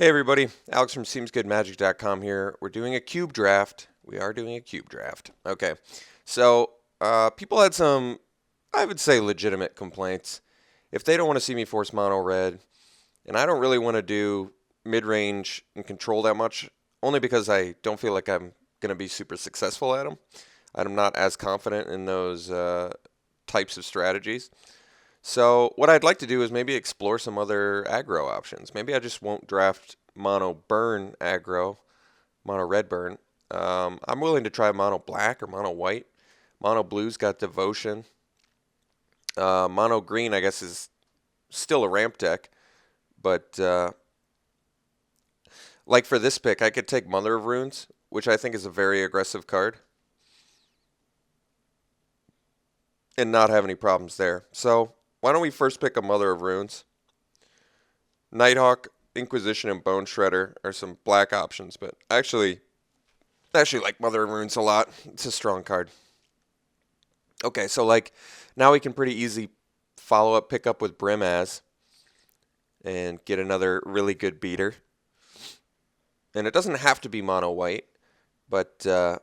Hey everybody, Alex from SeemsGoodMagic.com here. We're doing a cube draft. We are doing a cube draft. Okay, so people had some, I would say, legitimate complaints. If they don't want to see me force mono red, and I don't really want to do mid-range and control that much, only because I don't feel like I'm going to be super successful at them. I'm not as confident in those types of strategies. So what I'd like to do is maybe explore some other aggro options. Maybe I just won't draft mono burn aggro, mono red burn. I'm willing to try mono black or mono white. Mono blue's got devotion. Mono green, I guess, is still a ramp deck, but like for this pick, I could take Mother of Runes, which I think is a very aggressive card, and not have any problems there. So why don't we first pick a Mother of Runes? Nighthawk, Inquisition, and Bone Shredder are some black options, but I actually like Mother of Runes a lot. It's a strong card. Okay, so like now we can pretty easy follow up pick up with Brimaz and get another really good beater. And it doesn't have to be mono white, but I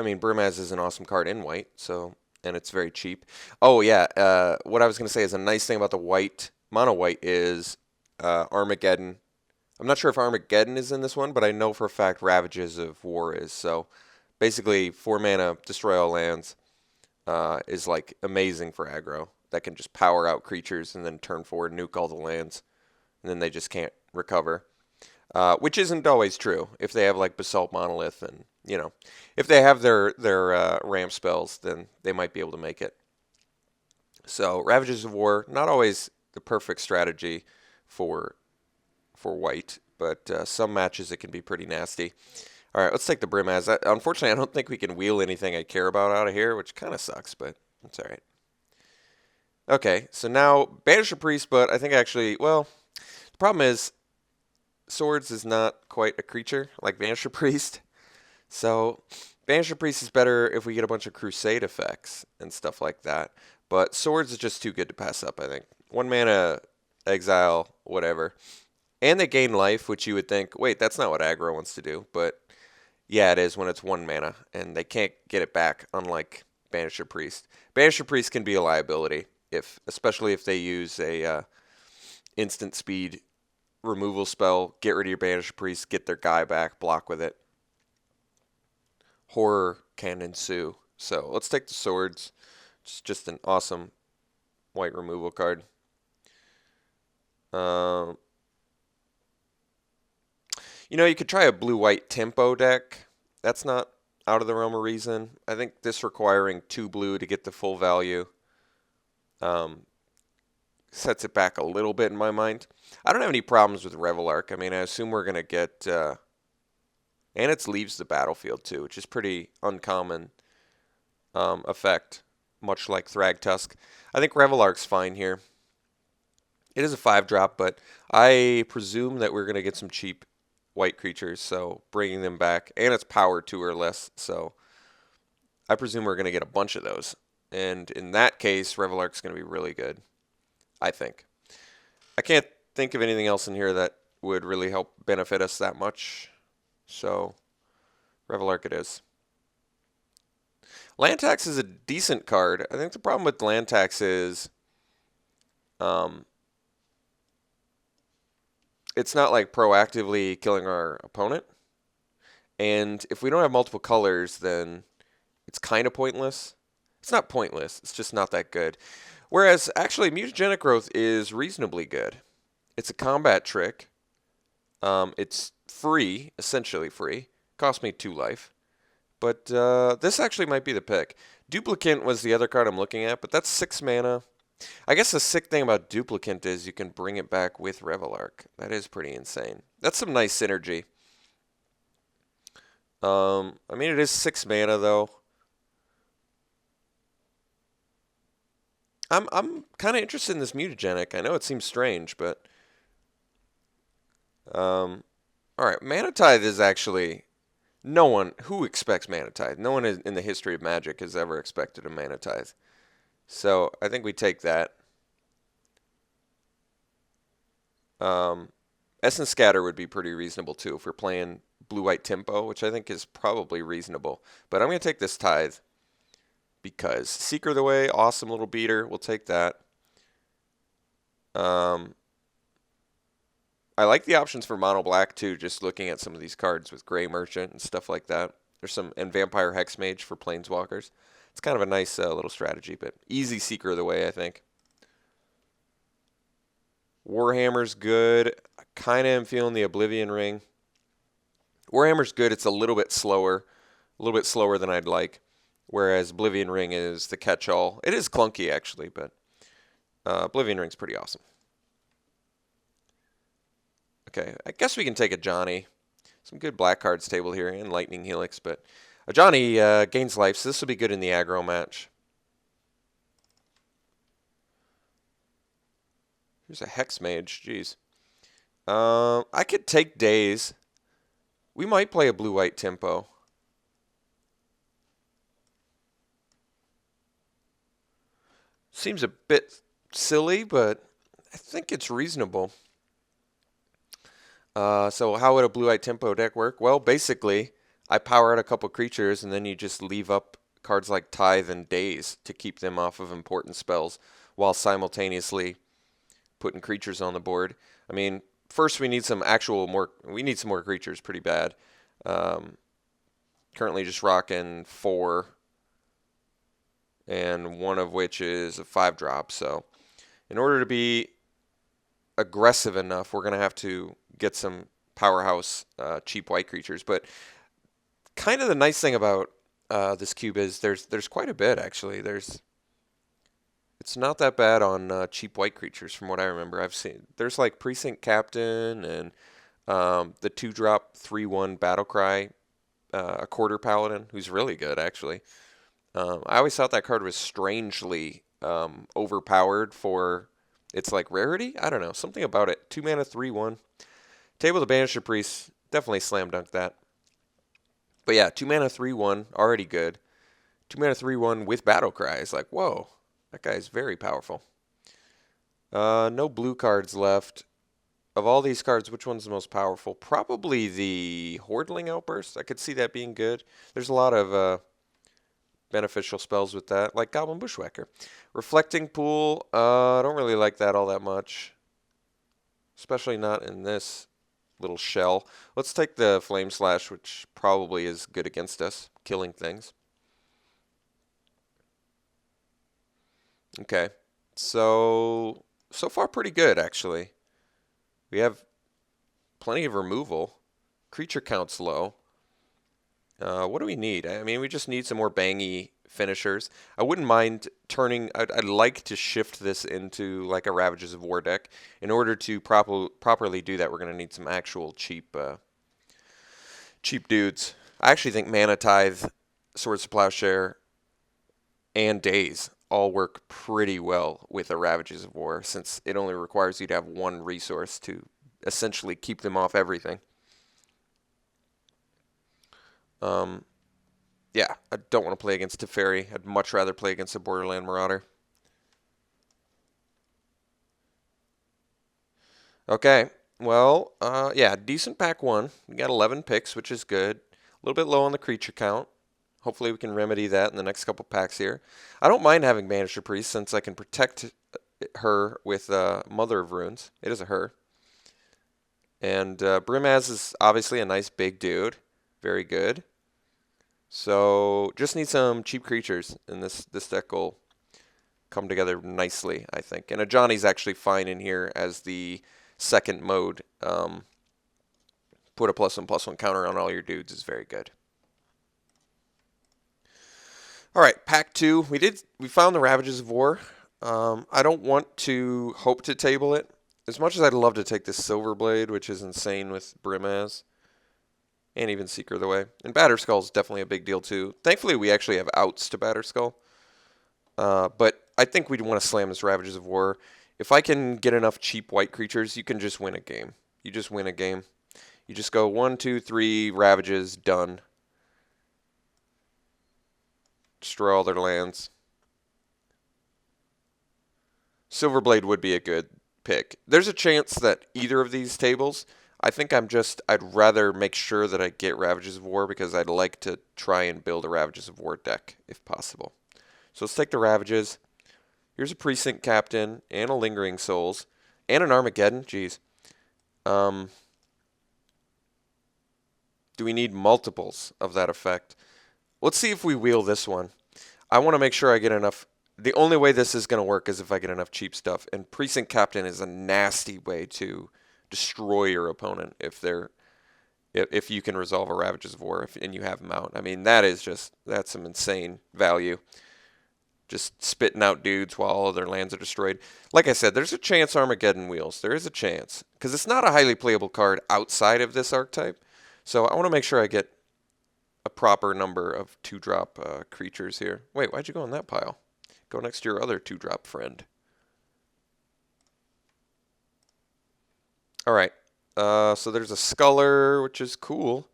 mean Brimaz is an awesome card in white, so and it's very cheap. Oh yeah, what I was gonna say is a nice thing about the white mono white is Armageddon. I'm not sure if Armageddon is in this one, but I know for a fact Ravages of War is. So basically, 4 mana, destroy all lands is like amazing for aggro. That can just power out creatures and then turn 4, nuke all the lands, and then they just can't recover. Which isn't always true. If they have like Basalt Monolith and, if they have their ramp spells, then they might be able to make it. So Ravages of War, not always the perfect strategy for white, but some matches it can be pretty nasty. All right, let's take the Brimaz. Unfortunately, I don't think we can wheel anything I care about out of here, which kind of sucks, but it's all right. Okay, so now Banisher Priest, but I think actually, well, the problem is Swords is not quite a creature like Banisher Priest. So Banisher Priest is better if we get a bunch of Crusade effects and stuff like that. But Swords is just too good to pass up, I think. 1 mana, exile, whatever. And they gain life, which you would think, wait, that's not what aggro wants to do. But yeah, it is when it's 1 mana, and they can't get it back, unlike Banisher Priest. Banisher Priest can be a liability, especially if they use a instant speed removal spell, get rid of your Banisher Priest, get their guy back, block with it. Horror can ensue. So let's take the Swords. It's just an awesome white removal card. You could try a blue-white tempo deck. That's not out of the realm of reason. I think this requiring 2 blue to get the full value sets it back a little bit in my mind. I don't have any problems with Revelark. I mean, I assume we're going to get... and it leaves the battlefield, too, which is pretty uncommon effect, much like Thragtusk. I think Revelark's fine here. It is a 5-drop, but I presume that we're going to get some cheap white creatures, so bringing them back, and it's power 2 or less, so I presume we're going to get a bunch of those. And in that case, Revelark's going to be really good, I think. I can't think of anything else in here that would really help benefit us that much, so Revelark it is. Land Tax is a decent card. I think the problem with Land Tax is it's not like proactively killing our opponent. And if we don't have multiple colors, then it's kind of pointless. It's not pointless. It's just not that good. Whereas, actually, Mutagenic Growth is reasonably good. It's a combat trick. It's free, essentially free. Cost me 2 life. But this actually might be the pick. Duplicant was the other card I'm looking at, but that's 6 mana. I guess the sick thing about Duplicant is you can bring it back with Revelark. That is pretty insane. That's some nice synergy. I mean, it is 6 mana, though. I'm kind of interested in this Mutagenic. I know it seems strange, but... Alright, Mana Tithe is actually... No one... Who expects Mana Tithe? No one in the history of Magic has ever expected a Mana Tithe. So, I think we take that. Essence Scatter would be pretty reasonable too if we're playing blue-white tempo, which I think is probably reasonable. But I'm going to take this Tithe because Seeker the Way, awesome little beater. We'll take that. I like the options for mono black too, just looking at some of these cards with Gray Merchant and stuff like that. There's some, and Vampire Hexmage for Planeswalkers. It's kind of a nice little strategy, but easy Seeker of the Way, I think. Warhammer's good. I kind of am feeling the Oblivion Ring. Warhammer's good. It's a little bit slower than I'd like. Whereas Oblivion Ring is the catch-all. It is clunky, actually, but Oblivion Ring's pretty awesome. Okay, I guess we can take a Johnny. Some good black cards table here and Lightning Helix, but a Johnny gains life, so this will be good in the aggro match. Here's a Hex Mage, jeez. I could take Daze. We might play a blue-white tempo. Seems a bit silly, but I think it's reasonable. So how would a blue-white tempo deck work? Well, basically, I power out a couple creatures, and then you just leave up cards like Tithe and Daze to keep them off of important spells, while simultaneously putting creatures on the board. I mean, first we need some more creatures pretty bad. Currently just rocking 4, and one of which is a 5-drop. So in order to be aggressive enough, we're going to have to get some powerhouse cheap white creatures. But kind of the nice thing about this cube is there's quite a bit, actually. It's not that bad on cheap white creatures from what I remember. There's like Precinct Captain and the 2-drop 3/1 Battlecry, a quarter paladin, who's really good, actually. I always thought that card was strangely overpowered for its like rarity. I don't know, something about it. 2 mana 3/1. Table the Banisher Priest, definitely slam dunk that. But yeah, 2 mana 3/1, already good. 2 mana 3/1 with Battlecry is like, whoa, that guy's very powerful. No blue cards left. Of all these cards, which one's the most powerful? Probably the Hordling Outburst. I could see that being good. There's a lot of beneficial spells with that, like Goblin Bushwhacker. Reflecting Pool, I don't really like that all that much. Especially not in this little shell. Let's take the Flame Slash, which probably is good against us, killing things. Okay, so far pretty good, actually. We have plenty of removal. Creature count's low. What do we need? I mean, we just need some more bangy finishers. I wouldn't mind turning... I'd like to shift this into like a Ravages of War deck. In order to properly do that, we're going to need some actual cheap dudes. I actually think Mana Tithe, Swords to Plowshare, and Daze all work pretty well with a Ravages of War, since it only requires you to have one resource to essentially keep them off everything. Yeah, I don't want to play against Teferi. I'd much rather play against a Borderland Marauder. Okay, well, yeah, decent pack 1. We got 11 picks, which is good. A little bit low on the creature count. Hopefully we can remedy that in the next couple packs here. I don't mind having Banisher Priest, since I can protect her with Mother of Runes. It is a her. And Brimaz is obviously a nice big dude. Very good. So just need some cheap creatures, and this deck will come together nicely, I think. And a Johnny's actually fine in here as the second mode. Put a +1/+1 counter on all your dudes is very good. All right, pack 2. We found the Ravages of War. I don't want to hope to table it. As much as I'd love to take this Silverblade, which is insane with Brimaz, and even Seeker of the Way. And Batterskull is definitely a big deal too. Thankfully, we actually have outs to Batterskull. But I think we'd want to slam this Ravages of War. If I can get enough cheap white creatures, you can just win a game. You just win a game. You just go 1, 2, 3, Ravages, done. Destroy all their lands. Silverblade would be a good pick. There's a chance that either of these tables, I think I'd rather make sure that I get Ravages of War because I'd like to try and build a Ravages of War deck if possible. So let's take the Ravages. Here's a Precinct Captain and a Lingering Souls and an Armageddon. Jeez. Do we need multiples of that effect? Let's see if we wheel this one. I want to make sure I get enough. The only way this is going to work is if I get enough cheap stuff. And Precinct Captain is a nasty way to destroy your opponent if you can resolve a Ravages of War and you have them out. I mean, that's some insane value. Just spitting out dudes while all of their lands are destroyed. Like I said, there's a chance Armageddon wheels. There is a chance. Because it's not a highly playable card outside of this archetype. So I want to make sure I get a proper number of 2-drop creatures here. Wait, why'd you go in that pile? Go next to your other 2-drop friend. Alright, so there's a Sculler, which is cool.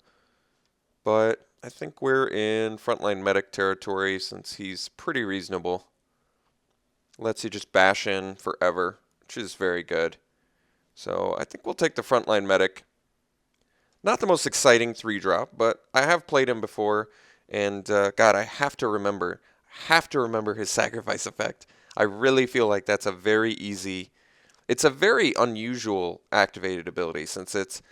But I think we're in Frontline Medic territory since he's pretty reasonable. Lets you just bash in forever, which is very good. So I think we'll take the Frontline Medic. Not the most exciting 3-drop, but I have played him before, and God, I have to remember his sacrifice effect. I really feel like that's a very easy, it's a very unusual activated ability since it's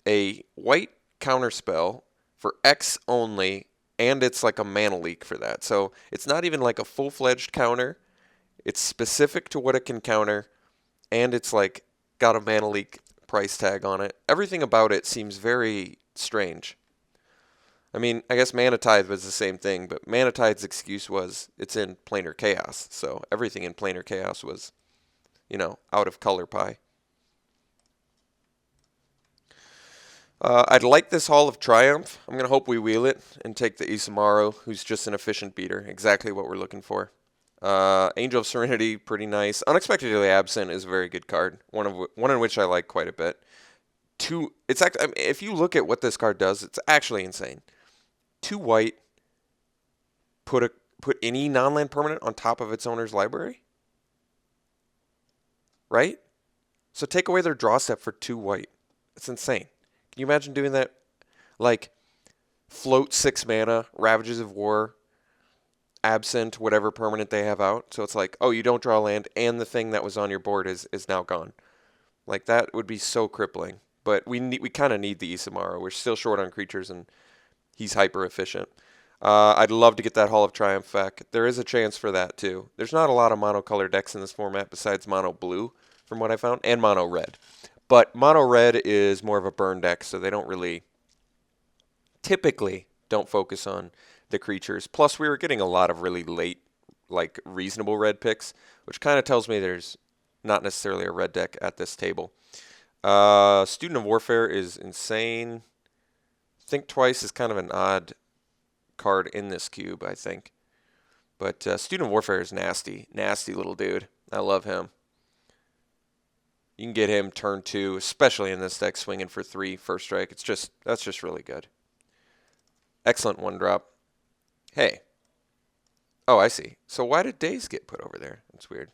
a white counterspell for X only, and it's like a mana leak for that. So it's not even like a full-fledged counter. It's specific to what it can counter, and it's like got a mana leak price tag on it. Everything about it seems very strange. I mean, I guess Mana Tithe was the same thing, but Mana Tithe's excuse was it's in Planar Chaos, so everything in Planar Chaos was, out of color pie. I'd like this Hall of Triumph. I'm going to hope we wheel it and take the Isamaru, who's just an efficient beater. Exactly what we're looking for. Angel of Serenity, pretty nice. Unexpectedly Absent is a very good card. One in which I like quite a bit. It's actually, I mean, if you look at what this card does, it's actually insane. 2 white, put any non-land permanent on top of its owner's library? Right? So take away their draw step for 2 white. It's insane. Can you imagine doing that? Like, float 6 mana, Ravages of War, Absent, whatever permanent they have out. So it's like, oh, you don't draw land, and the thing that was on your board is now gone. Like, that would be so crippling. But we kind of need the Isamaru. We're still short on creatures, and he's hyper efficient. I'd love to get that Hall of Triumph back. There is a chance for that, too. There's not a lot of mono-color decks in this format besides mono blue, from what I found, and mono red. But mono red is more of a burn deck, so they typically don't focus on the creatures. Plus, we were getting a lot of really late, like, reasonable red picks, which kind of tells me there's not necessarily a red deck at this table. Student of Warfare is insane. Think Twice is kind of an odd card in this cube, I think. But Student of Warfare is nasty. Nasty little dude. I love him. You can get him turn 2, especially in this deck, swinging for 3 first strike. That's just really good. Excellent 1-drop. Hey. Oh, I see. So why did Days get put over there? That's weird.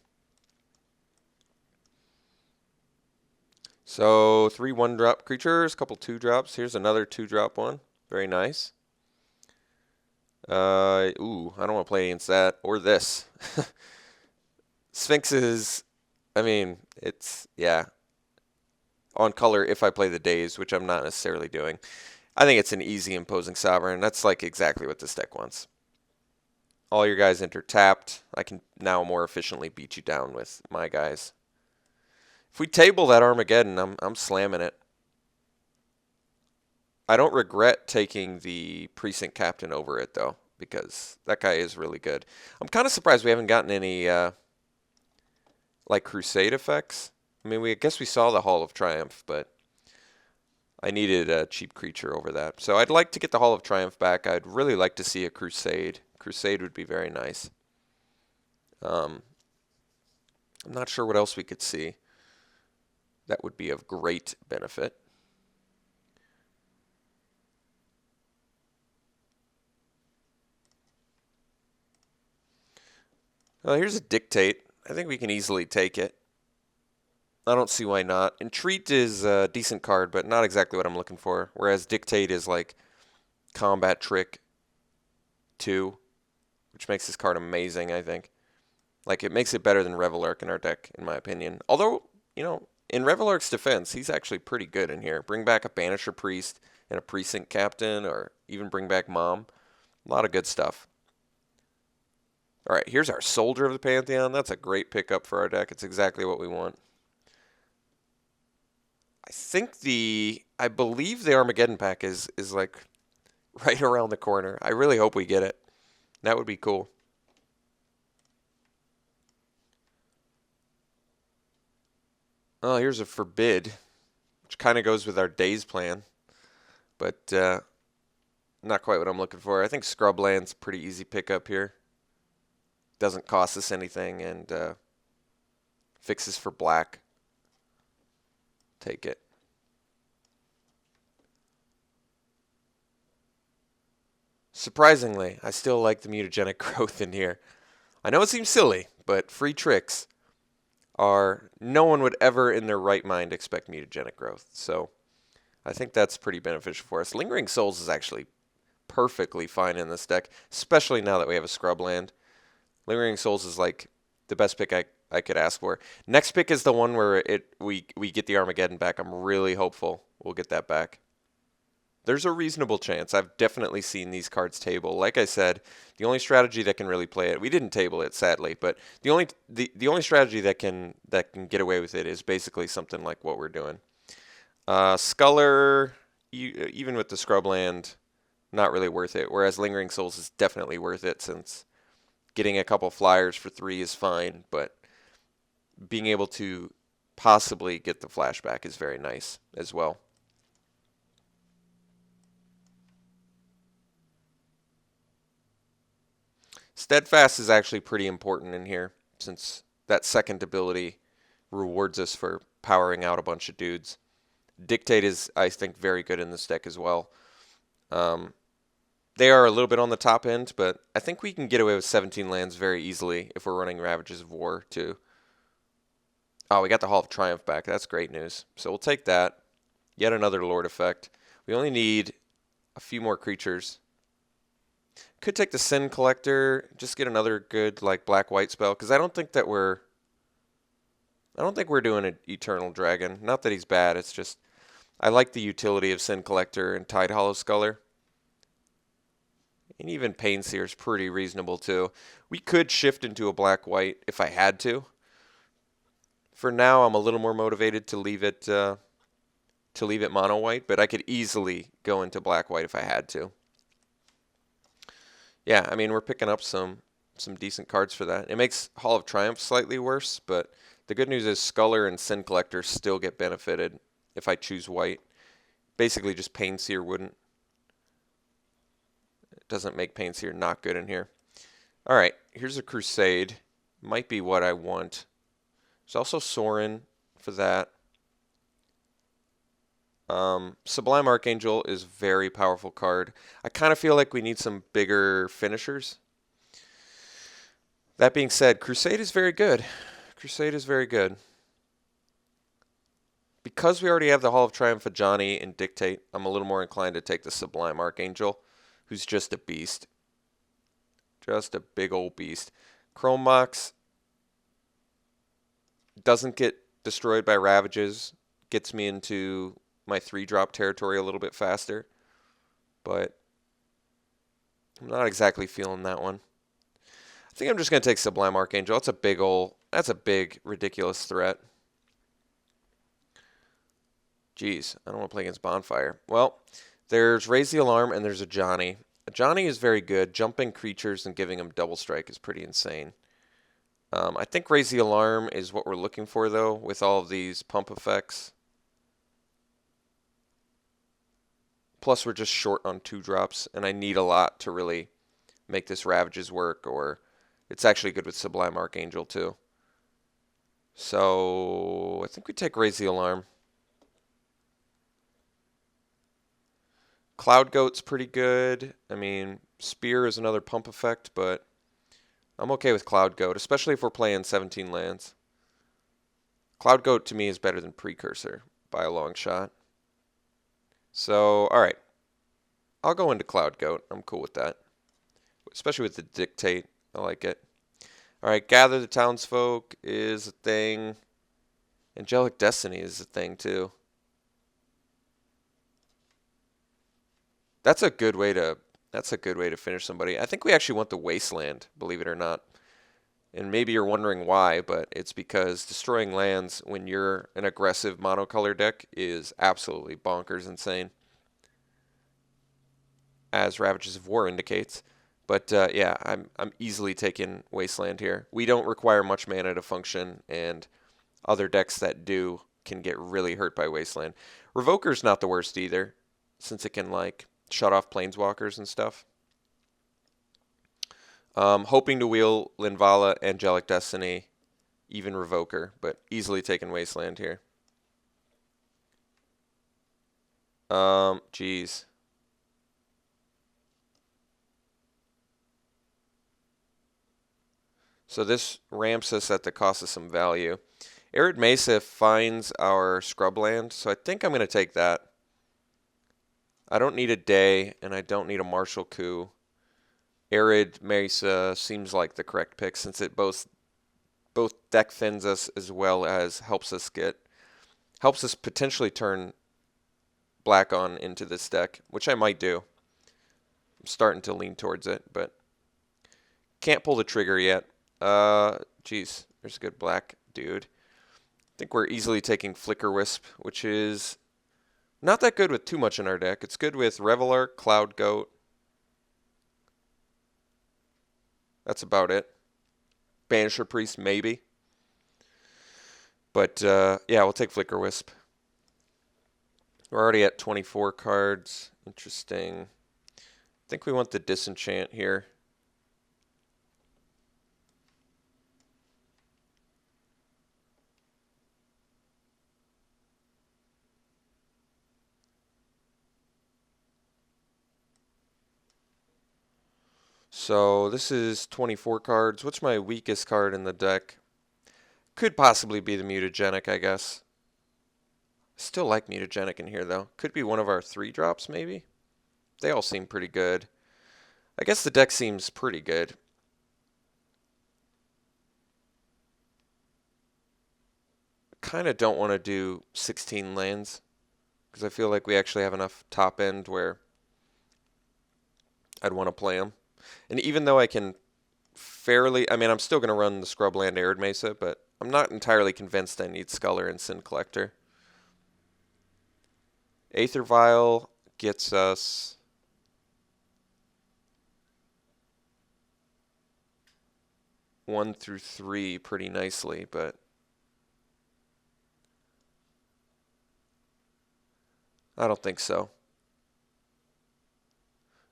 So 3 1-drop creatures, couple 2-drops. Here's another 2-drop one. Very nice. I don't want to play against that or this. Sphinx is, I mean, it's, yeah. On color if I play the Days, which I'm not necessarily doing. I think it's an easy imposing sovereign. That's like exactly what this deck wants. All your guys enter tapped. I can now more efficiently beat you down with my guys. If we table that Armageddon, I'm slamming it. I don't regret taking the Precinct Captain over it, though, because that guy is really good. I'm kind of surprised we haven't gotten any, like, Crusade effects. I mean, I guess we saw the Hall of Triumph, but I needed a cheap creature over that. So I'd like to get the Hall of Triumph back. I'd really like to see a Crusade. Crusade would be very nice. I'm not sure what else we could see that would be of great benefit. Well, here's a Dictate. I think we can easily take it. I don't see why not. Entreat is a decent card, but not exactly what I'm looking for. Whereas Dictate is like Combat Trick 2, which makes this card amazing, I think. Like, it makes it better than Revelark in our deck, in my opinion. Although, in Revelark's defense, he's actually pretty good in here. Bring back a Banisher Priest and a Precinct Captain, or even bring back Mom. A lot of good stuff. All right, here's our Soldier of the Pantheon. That's a great pickup for our deck. It's exactly what we want. I believe the Armageddon pack is like right around the corner. I really hope we get it. That would be cool. Oh, here's a Forbid, which kind of goes with our Days plan, but not quite what I'm looking for. I think Scrubland's pretty easy pickup here. Doesn't cost us anything and fixes for black. Take it. Surprisingly, I still like the mutagenic growth in here. I know it seems silly, but free tricks are, no one would ever in their right mind expect mutagenic growth. So I think that's pretty beneficial for us. Lingering Souls is actually perfectly fine in this deck, especially now that we have a Scrubland. Lingering Souls is like the best pick I could ask for. Next pick is the one where we get the Armageddon back. I'm really hopeful we'll get that back. There's a reasonable chance. I've definitely seen these cards table. Like I said, the only strategy that can really play it, we didn't table it sadly, but the only strategy that can get away with it is basically something like what we're doing. Sculler, even with the Scrubland, not really worth it. Whereas Lingering Souls is definitely worth it, since getting a couple flyers for 3 is fine, but being able to possibly get the flashback is very nice as well. Steadfast is actually pretty important in here, since that second ability rewards us for powering out a bunch of dudes. Dictate is, I think, very good in this deck as well. They are a little bit on the top end, but I think we can get away with 17 lands very easily if we're running Ravages of War too. Oh, we got the Hall of Triumph back. That's great news. So we'll take that. Yet another Lord effect. We only need a few more creatures. Could take the Sin Collector, just get another good like black-white spell, because I don't think we're doing an Eternal Dragon. Not that he's bad, it's just I like the utility of Sin Collector and Tide Hollow Sculler. And even Painseer is pretty reasonable too. We could shift into a black-white if I had to. For now, I'm a little more motivated to leave it mono-white, but I could easily go into black-white if I had to. Yeah, I mean, we're picking up some decent cards for that. It makes Hall of Triumph slightly worse, but the good news is Sculler and Sin Collector still get benefited if I choose white. Basically, just Painseer wouldn't. It doesn't make Painseer not good in here. All right, here's a Crusade. Might be what I want. There's also Sorin for that. Sublime Archangel is a very powerful card. I kind of feel like we need some bigger finishers. That being said, Crusade is very good. Crusade is very good. Because we already have the Hall of Triumph of Johnny and Dictate, I'm a little more inclined to take the Sublime Archangel, who's just a beast. Just a big old beast. Chrome Mox doesn't get destroyed by Ravages. Gets me into my 3-drop territory a little bit faster, but I'm not exactly feeling that one. I think I'm just going to take Sublime Archangel. That's a big, ridiculous threat. Jeez, I don't want to play against Bonfire. Well, there's Raise the Alarm and there's a Johnny. A Johnny is very good. Jumping creatures and giving them double strike is pretty insane. I think Raise the Alarm is what we're looking for, though, with all of these pump effects. Plus, we're just short on 2-drops, and I need a lot to really make this Ravages work, or it's actually good with Sublime Archangel, too. So, I think we take Raise the Alarm. Cloud Goat's pretty good. I mean, Spear is another pump effect, but I'm okay with Cloud Goat, especially if we're playing 17 lands. Cloud Goat to me is better than Precursor by a long shot. So, all right. I'll go into Cloud Goat. I'm cool with that. Especially with the Dictate. I like it. All right, Gather the Townsfolk is a thing. Angelic Destiny is a thing too. That's a good way to finish somebody. I think we actually want the Wasteland, believe it or not. And maybe you're wondering why, but it's because destroying lands when you're an aggressive monocolor deck is absolutely bonkers insane, as Ravages of War indicates. But yeah, I'm easily taking Wasteland here. We don't require much mana to function, and other decks that do can get really hurt by Wasteland. Revoker's not the worst either, since it can like shut off Planeswalkers and stuff. Hoping to wheel Linvala, Angelic Destiny, even Revoker, but easily taking Wasteland here. Geez. So this ramps us at the cost of some value. Arid Mesa finds our scrubland, so I think I'm going to take that. I don't need a Day, and I don't need a Martial Coup. Arid Mesa seems like the correct pick since it both deck fins us as well as helps us potentially turn black on into this deck, which I might do. I'm starting to lean towards it, but can't pull the trigger yet. Geez, there's a good black dude. I think we're easily taking Flicker Wisp, which is not that good with too much in our deck. It's good with Reveler, Cloud Goat. That's about it. Banisher Priest, maybe. But yeah, we'll take Flicker Wisp. We're already at 24 cards. Interesting. I think we want the Disenchant here. So this is 24 cards. What's my weakest card in the deck? Could possibly be the Mutagenic, I guess. Still like Mutagenic in here, though. Could be one of our 3-drops, maybe? They all seem pretty good. I guess the deck seems pretty good. Kind of don't want to do 16 lands, because I feel like we actually have enough top end where I'd want to play them. And even though I can I'm still going to run the Scrubland Arid Mesa, but I'm not entirely convinced I need Sculler and Sin Collector. Aether Vial gets us 1 through 3 pretty nicely, but I don't think so.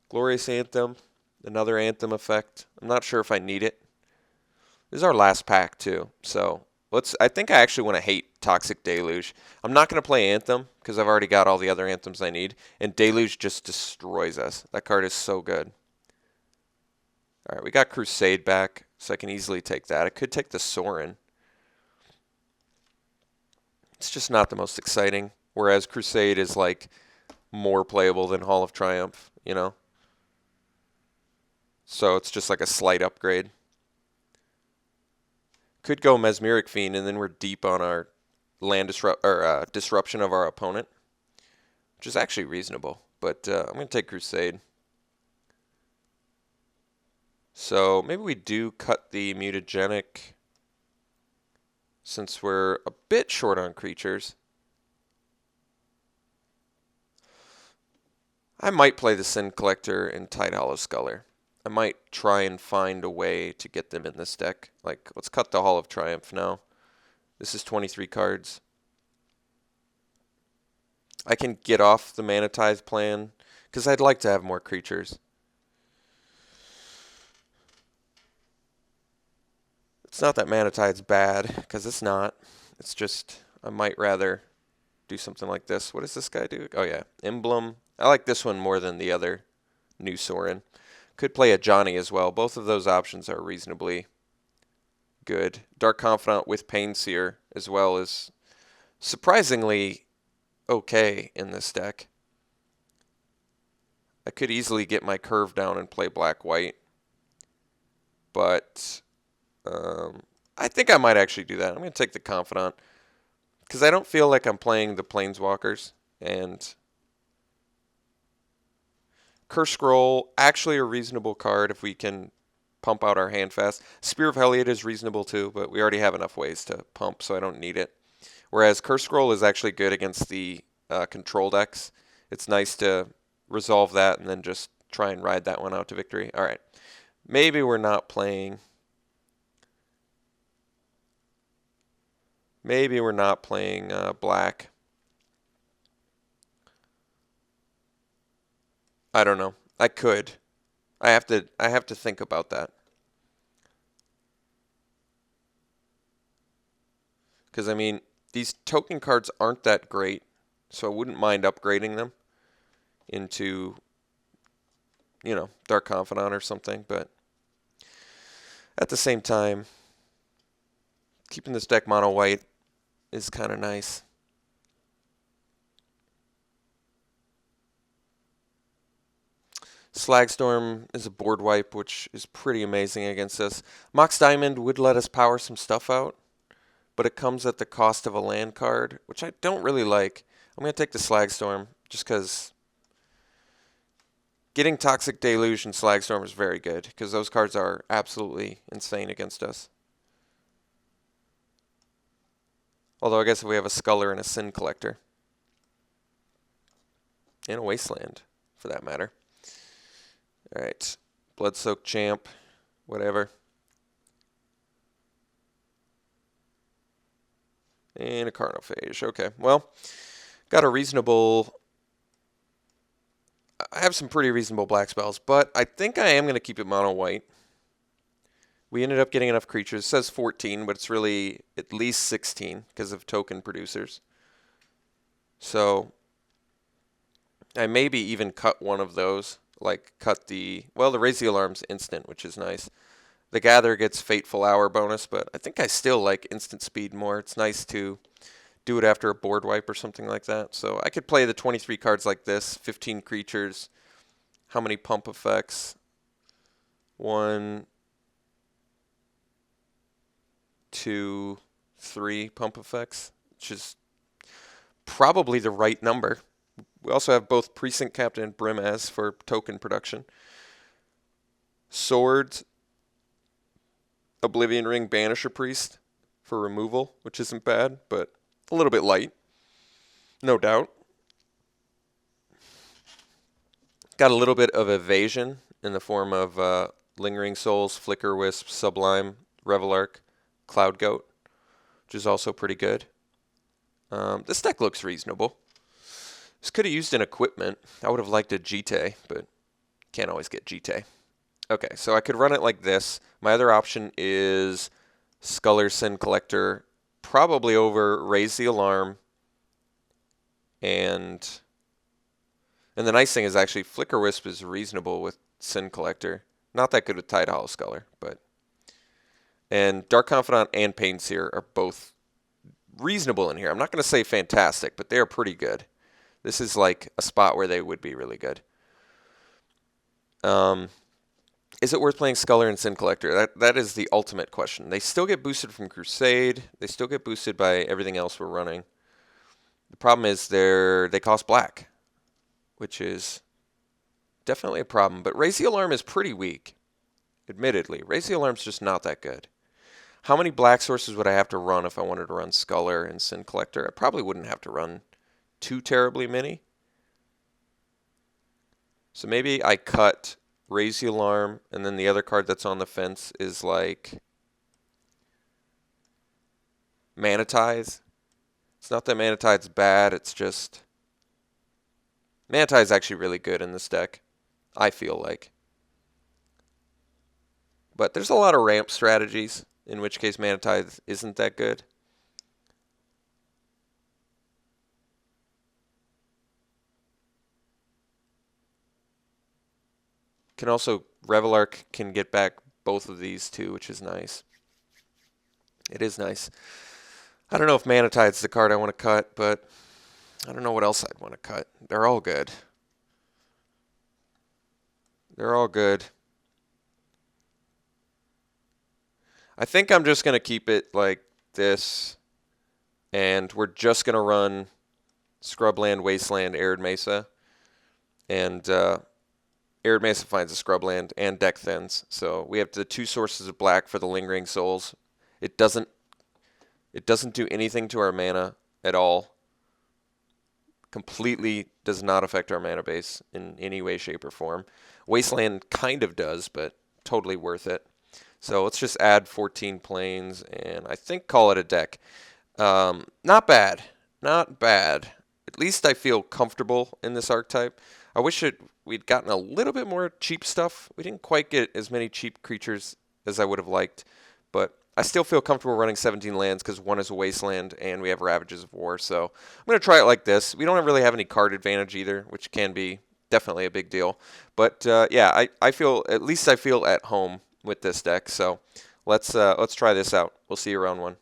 Glorious Anthem, another Anthem effect. I'm not sure if I need it. This is our last pack too, so I think I actually want to hate Toxic Deluge. I'm not going to play Anthem because I've already got all the other Anthems I need, and Deluge just destroys us. That card is so good. All right, we got Crusade back, so I can easily take that. I could take the Sorin. It's just not the most exciting, whereas Crusade is like more playable than Hall of Triumph, you know? So it's just like a slight upgrade. Could go Mesmeric Fiend, and then we're deep on our land disruption of our opponent, which is actually reasonable. But I'm going to take Crusade. So maybe we do cut the Mutagenic since we're a bit short on creatures. I might play the Sin Collector and Tide Hollow Sculler. I might try and find a way to get them in this deck. Like, let's cut the Hall of Triumph now. This is 23 cards. I can get off the Mana Tithe plan because I'd like to have more creatures. It's not that Mana Tithe's bad, because it's not. It's just, I might rather do something like this. What does this guy do? Oh yeah, Emblem. I like this one more than the other new Sorin. Could play a Johnny as well. Both of those options are reasonably good. Dark Confidant with Pain Seer as well is surprisingly okay in this deck. I could easily get my curve down and play black-white, but I think I might actually do that. I'm going to take the Confidant because I don't feel like I'm playing the Planeswalkers, and Curse Scroll, actually a reasonable card if we can pump out our hand fast. Spear of Heliod is reasonable too, but we already have enough ways to pump, so I don't need it. Whereas Curse Scroll is actually good against the control decks. It's nice to resolve that and then just try and ride that one out to victory. All right. Maybe we're not playing... Maybe we're not playing black. I don't know. I could. I have to think about that. Because, I mean, these token cards aren't that great, so I wouldn't mind upgrading them into, you know, Dark Confidant or something. But at the same time, keeping this deck mono white is kind of nice. Slagstorm is a board wipe, which is pretty amazing against us. Mox Diamond would let us power some stuff out, but it comes at the cost of a land card, which I don't really like. I'm going to take the Slagstorm just because getting Toxic Deluge and Slagstorm is very good because those cards are absolutely insane against us. Although I guess if we have a Sculler and a Sin Collector. And a Wasteland, for that matter. Alright. Blood-Soaked Champ. Whatever. And a Carnophage. Okay, well, got a reasonable... I have some pretty reasonable black spells, but I think I am going to keep it mono-white. We ended up getting enough creatures. It says 14, but it's really at least 16 because of token producers. So I maybe even cut one of those, like cut the... Well, the Raise the Alarm's instant, which is nice. The Gather gets Fateful Hour bonus, but I think I still like instant speed more. It's nice to do it after a board wipe or something like that. So I could play the 23 cards like this, 15 creatures. How many pump effects? 1, 2, 3 pump effects, which is probably the right number. We also have both Precinct Captain and Brimaz for token production. Swords, Oblivion Ring, Banisher Priest for removal, which isn't bad, but a little bit light, no doubt. Got a little bit of evasion in the form of Lingering Souls, Flicker Wisp, Sublime, Revelark, Cloud Goat, which is also pretty good. This deck looks reasonable. This could have used an equipment. I would have liked a Jite, but can't always get Jite. Okay, so I could run it like this. My other option is Sculler Sin Collector, probably over Raise the Alarm, and the nice thing is actually Flicker Wisp is reasonable with Sin Collector. Not that good with Tide Hollow Sculler, but... And Dark Confidant and Pain Seer are both reasonable in here. I'm not going to say fantastic, but they're pretty good. This is like a spot where they would be really good. Is it worth playing Sculler and Sin Collector? That is the ultimate question. They still get boosted from Crusade. They still get boosted by everything else we're running. The problem is they cost black, which is definitely a problem. But Raise the Alarm is pretty weak, admittedly. Raise the Alarm's just not that good. How many black sources would I have to run if I wanted to run Sculler and Sin Collector? I probably wouldn't have to run too terribly many. So maybe I cut Raise the Alarm, and then the other card that's on the fence is like Manatize. It's not that Manatize's bad, it's just... Manatize is actually really good in this deck, I feel like. But there's a lot of ramp strategies, in which case Manatize isn't that good. Can also... Revelark can get back both of these too, which is nice. It is nice. I don't know if Manatide's the card I want to cut, but I don't know what else I'd want to cut. They're all good. They're all good. I think I'm just going to keep it like this, and we're just going to run Scrubland, Wasteland, Arid Mesa, and Arid Mesa finds a Scrubland and deck thins. So we have the two sources of black for the Lingering Souls. It doesn't do anything to our mana at all. Completely does not affect our mana base in any way, shape, or form. Wasteland kind of does, but totally worth it. So let's just add 14 planes and I think call it a deck. Not bad. Not bad. At least I feel comfortable in this archetype. I wish we'd gotten a little bit more cheap stuff. We didn't quite get as many cheap creatures as I would have liked, but I still feel comfortable running 17 lands because one is a Wasteland and we have Ravages of War. So I'm going to try it like this. We don't really have any card advantage either, which can be definitely a big deal. But yeah, I feel, at least I feel at home with this deck. So let's try this out. We'll see you round one.